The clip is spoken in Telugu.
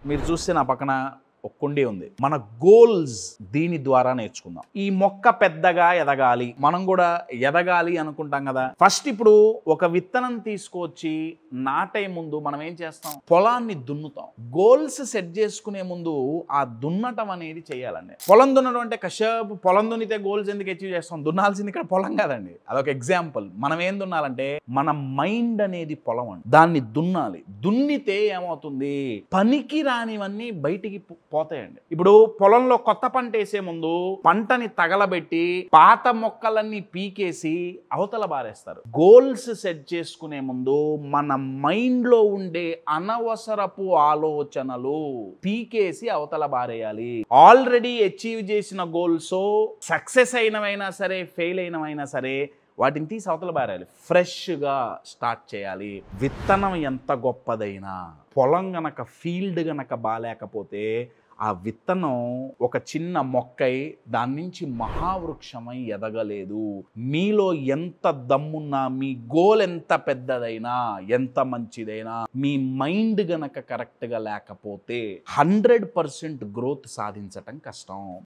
మీరు చూస్తే నా పక్కన ఒక కుండీ ఉంది. మన గోల్స్ దీని ద్వారా నేర్చుకుందాం. ఈ మొక్క పెద్దగా ఎదగాలి, మనం కూడా ఎదగాలి అనుకుంటాం కదా. ఫస్ట్ ఇప్పుడు ఒక విత్తనం తీసుకొచ్చి నాటే ముందు మనం ఏం చేస్తాం? పొలాన్ని దున్నుతాం. గోల్స్ సెట్ చేసుకునే ముందు ఆ దున్నటం అనేది చేయాలండి. పొలం దున్నడం అంటే కశ్యప్ పొలం దున్నితే గోల్స్ ఎందుకు అచీవ్ చేస్తాం? దున్నాల్సింది ఇక్కడ పొలం కాదండి. అదొక ఎగ్జాంపుల్. మనం ఏం దున్నాలంటే మన మైండ్ అనేది పొలం అండి. దాన్ని దున్నాలి. దున్నితే ఏమవుతుంది? పనికి రానివన్నీ బయటికి పోతాయండి. ఇప్పుడు పొలంలో కొత్త పంట వేసే ముందు పంటని తగలబెట్టి పాత మొక్కలన్నీ పీకేసి అవతల బారేస్తారు. గోల్స్ సెట్ చేసుకునే ముందు మన మైండ్ లో ఉండే అనవసరపు ఆలోచనలు పీకేసి అవతల బారేయాలి. ఆల్రెడీ అచీవ్ చేసిన గోల్స్ సక్సెస్ అయినవైనా సరే, ఫెయిల్ అయినవైనా సరే, వాటిని తీసి అవతల బారాలి. ఫ్రెష్గా స్టార్ట్ చేయాలి. విత్తనం ఎంత గొప్పదైనా పొలం గనక, ఫీల్డ్ గనక బాలేకపోతే ఆ విత్తనం ఒక చిన్న మొక్కై దాని నుంచి మహావృక్షమై ఎదగలేదు. మీలో ఎంత దమ్మున్నా, మీ గోల్ ఎంత పెద్దదైనా, ఎంత మంచిదైనా, మీ మైండ్ గనక కరెక్ట్గా లేకపోతే 100% గ్రోత్ సాధించటం కష్టం.